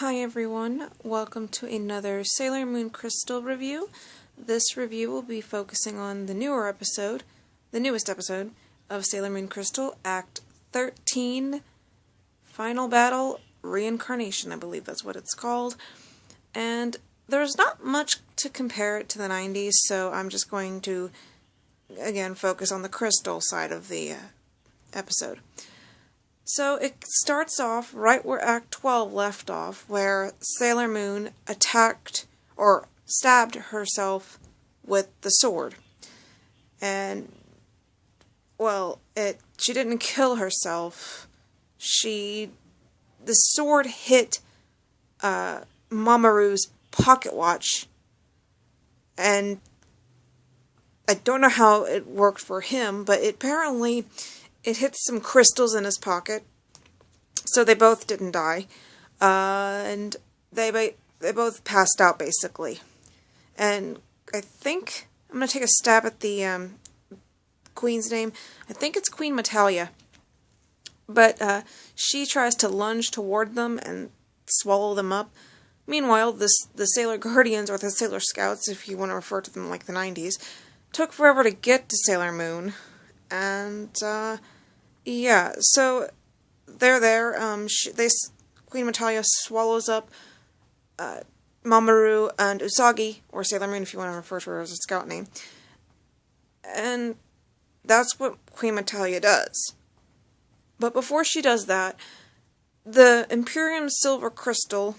Hi everyone, welcome to another Sailor Moon Crystal review. This review will be focusing on the newest episode of Sailor Moon Crystal, Act 13, Final Battle, Reincarnation, I believe that's what it's called. And there's not much to compare it to the 90s, so I'm just going to, again, focus on the Crystal side of the episode. So it starts off right where Act 12 left off, where Sailor Moon attacked or stabbed herself with the sword. And, well, she didn't kill herself. The sword hit Mamoru's pocket watch, and I don't know how it worked for him, but apparently it hit some crystals in his pocket, so they both didn't die, and they both passed out, basically. And I think, I'm going to take a stab at the queen's name. I think it's Queen Metalia. But she tries to lunge toward them and swallow them up. Meanwhile, the Sailor Guardians, or the Sailor Scouts, if you want to refer to them like the 90s, took forever to get to Sailor Moon, and yeah, so they're there. Queen Metalia swallows up Mamoru and Usagi, or Sailor Moon if you want to refer to her as a scout name. And that's what Queen Metalia does. But before she does that, the Imperium Silver Crystal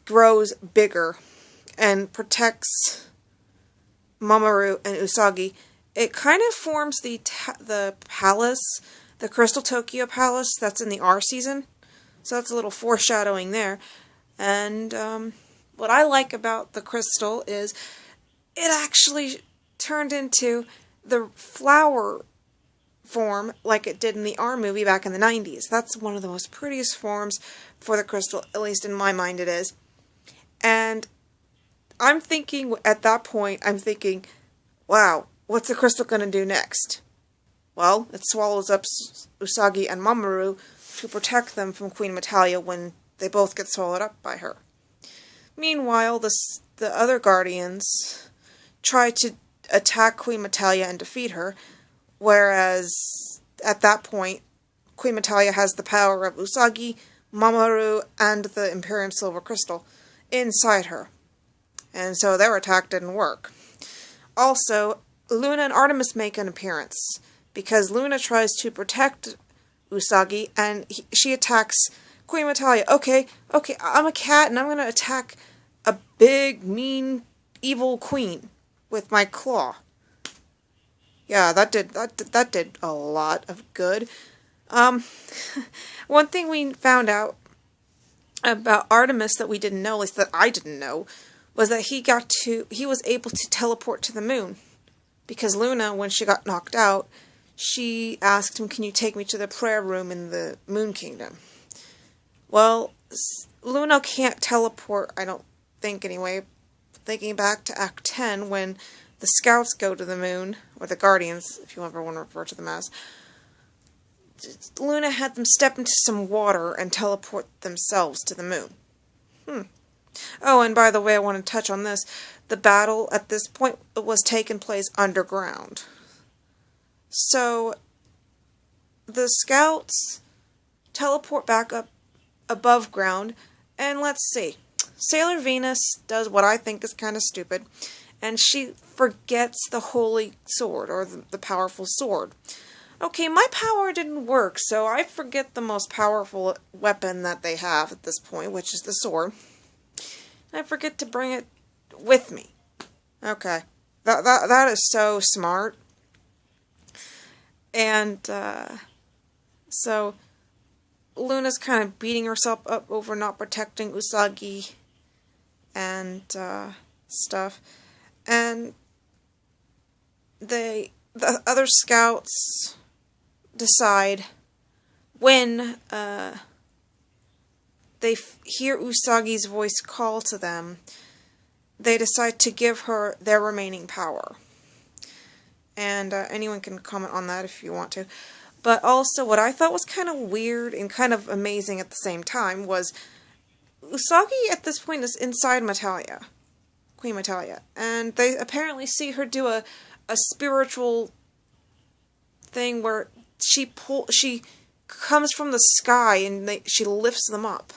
grows bigger and protects Mamoru and Usagi. It kind of forms the palace, the Crystal Tokyo Palace that's in the R season. So that's a little foreshadowing there. And what I like about the crystal is it actually turned into the flower form like it did in the R movie back in the 90s. That's one of the most prettiest forms for the crystal, at least in my mind it is. And I'm thinking, at that point, wow, what's the crystal going to do next? Well, it swallows up Usagi and Mamoru to protect them from Queen Metalia when they both get swallowed up by her. Meanwhile, the other Guardians try to attack Queen Metalia and defeat her, whereas at that point, Queen Metalia has the power of Usagi, Mamoru, and the Imperium Silver Crystal inside her. And so their attack didn't work. Also, Luna and Artemis make an appearance, because Luna tries to protect Usagi, and she attacks Queen Metalia. Okay, I'm a cat, and I'm going to attack a big, mean, evil queen with my claw. Yeah, that did a lot of good. One thing we found out about Artemis that we didn't know, at least that I didn't know, was that he was able to teleport to the moon. Because Luna, when she got knocked out, she asked him, "Can you take me to the prayer room in the Moon Kingdom?" Well, Luna can't teleport, I don't think anyway. Thinking back to Act 10, when the Scouts go to the moon, or the Guardians, if you ever want to refer to them as, Luna had them step into some water and teleport themselves to the moon. Oh, and by the way, I want to touch on this. The battle at this point was taking place underground. So, the Scouts teleport back up above ground, and let's see. Sailor Venus does what I think is kind of stupid, and she forgets the holy sword, or the powerful sword. Okay, my power didn't work, so I forget the most powerful weapon that they have at this point, which is the sword. I forget to bring it with me. Okay. That is so smart. And, so Luna's kind of beating herself up over not protecting Usagi and, stuff. And the other scouts decide when, they hear Usagi's voice call to them, they decide to give her their remaining power. And anyone can comment on that if you want to. But also, what I thought was kind of weird and kind of amazing at the same time was Usagi at this point is inside Metalia, Queen Metalia, and they apparently see her do a spiritual thing where she comes from the sky and she lifts them up.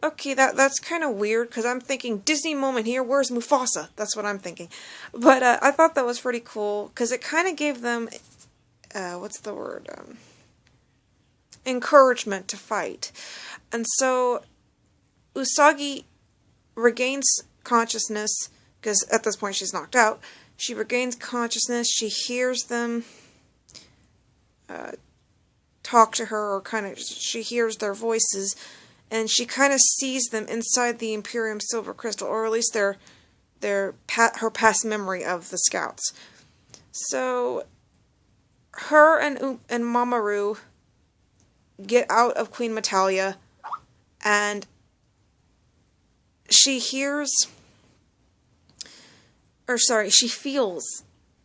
Okay, that's kind of weird, because I'm thinking, Disney moment here, where's Mufasa? That's what I'm thinking. But I thought that was pretty cool, because it kind of gave them, what's the word? Encouragement to fight. And so, Usagi regains consciousness, because at this point she's knocked out. She regains consciousness, she hears them talk to her, or she hears their voices, and she kind of sees them inside the Imperium Silver Crystal, or at least her past memory of the scouts. So, her and Mamoru get out of Queen Metalia, and she feels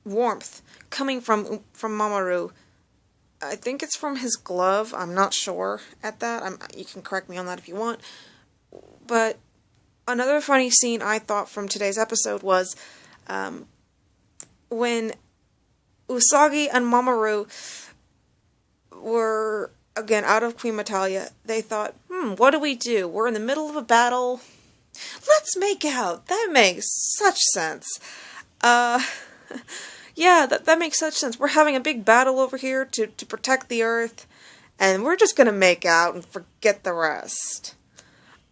warmth coming from Mamoru. I think it's from his glove. I'm not sure at that. You can correct me on that if you want. But another funny scene I thought from today's episode was when Usagi and Mamoru were, again, out of Queen Metalia. They thought, what do we do? We're in the middle of a battle. Let's make out. That makes such sense. Yeah, that makes such sense. We're having a big battle over here to protect the Earth, and we're just going to make out and forget the rest.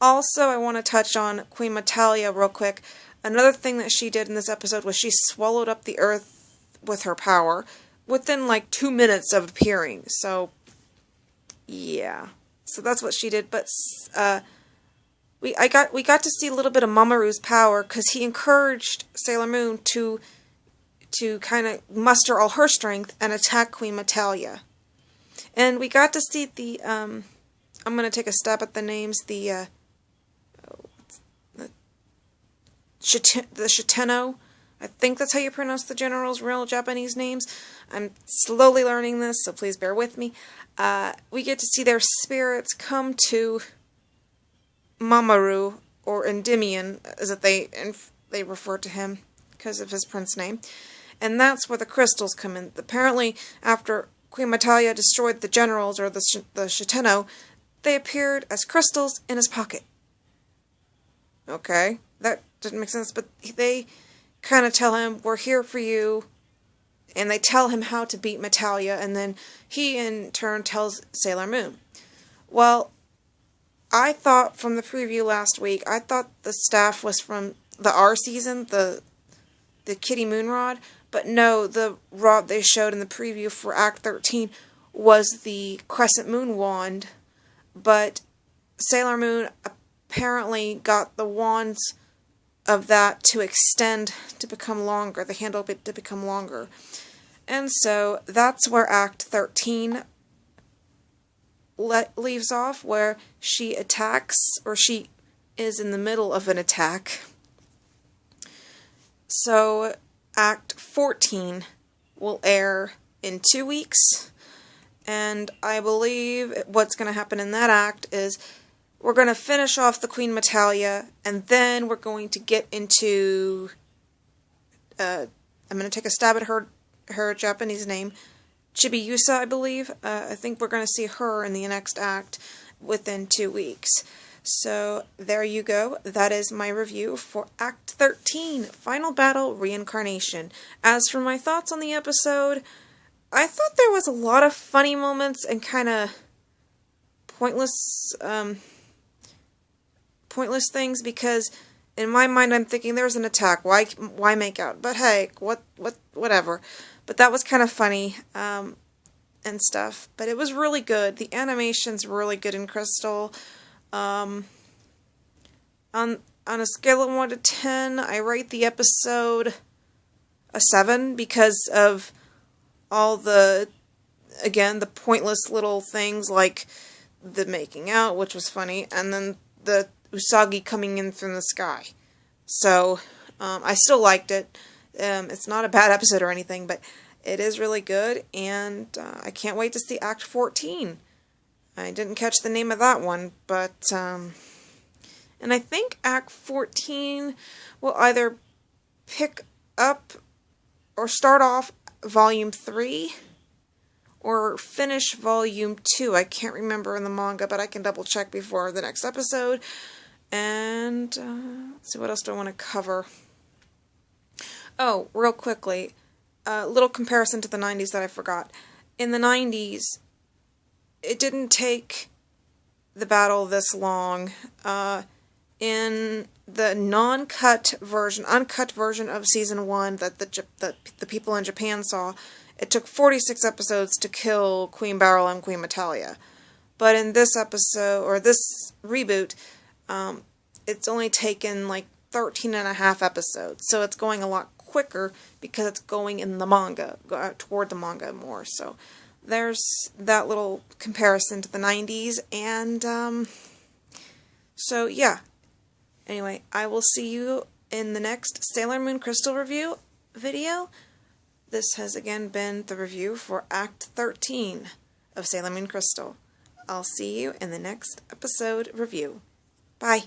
Also, I want to touch on Queen Metalia real quick. Another thing that she did in this episode was she swallowed up the Earth with her power within like 2 minutes of appearing. So, yeah. So that's what she did. But we got to see a little bit of Mamoru's power, because he encouraged Sailor Moon to kind of muster all her strength and attack Queen Metalia. And we got to see the, I'm going to take a stab at the names, the Shiteno. I think that's how you pronounce the general's real Japanese names. I'm slowly learning this, so please bear with me. We get to see their spirits come to Mamoru, or Endymion, as if they refer to him because of his prince name. And that's where the crystals come in. Apparently, after Queen Metalia destroyed the generals, or the Shiteno, they appeared as crystals in his pocket. Okay, that didn't make sense, but they kind of tell him, we're here for you, and they tell him how to beat Metalia, and then he, in turn, tells Sailor Moon. Well, I thought from the preview last week, I thought the staff was from the R season, the Kitty Moonrod, but no, the rod they showed in the preview for Act 13 was the Crescent Moon wand, but Sailor Moon apparently got the wands of that to extend to become longer, the handle bit to become longer. And so that's where Act 13 leaves off, where she attacks, or she is in the middle of an attack. So Act 14 will air in 2 weeks, and I believe what's going to happen in that act is we're going to finish off the Queen Metalia, and then we're going to get into, I'm going to take a stab at her Japanese name, Chibiusa, I believe. I think we're going to see her in the next act within 2 weeks. So, there you go. That is my review for Act 13, Final Battle Reincarnation. As for my thoughts on the episode, I thought there was a lot of funny moments and kind of pointless things, because in my mind I'm thinking there's an attack, why make out? But hey, whatever. But that was kind of funny, and stuff. But it was really good. The animation's really good in Crystal. On a scale of 1 to 10, I rate the episode a 7 because of all the pointless little things like the making out, which was funny, and then the Usagi coming in from the sky. So, I still liked it. It's not a bad episode or anything, but It is really good, and I can't wait to see Act 14. I didn't catch the name of that one, but, and I think Act 14 will either pick up or start off Volume 3 or finish Volume 2. I can't remember in the manga, but I can double check before the next episode. And, let's see, what else do I want to cover? Oh, real quickly, a little comparison to the 90s that I forgot. In the 90s, it didn't take the battle this long. In the uncut version of Season 1 that the people in Japan saw, it took 46 episodes to kill Queen Beryl and Queen Metalia. But in this episode, or this reboot, it's only taken like 13 and a half episodes. So it's going a lot quicker because it's going in the manga, toward the manga more. So there's that little comparison to the 90s. And so yeah. Anyway, I will see you in the next Sailor Moon Crystal review video. This has again been the review for Act 13 of Sailor Moon Crystal. I'll see you in the next episode review. Bye.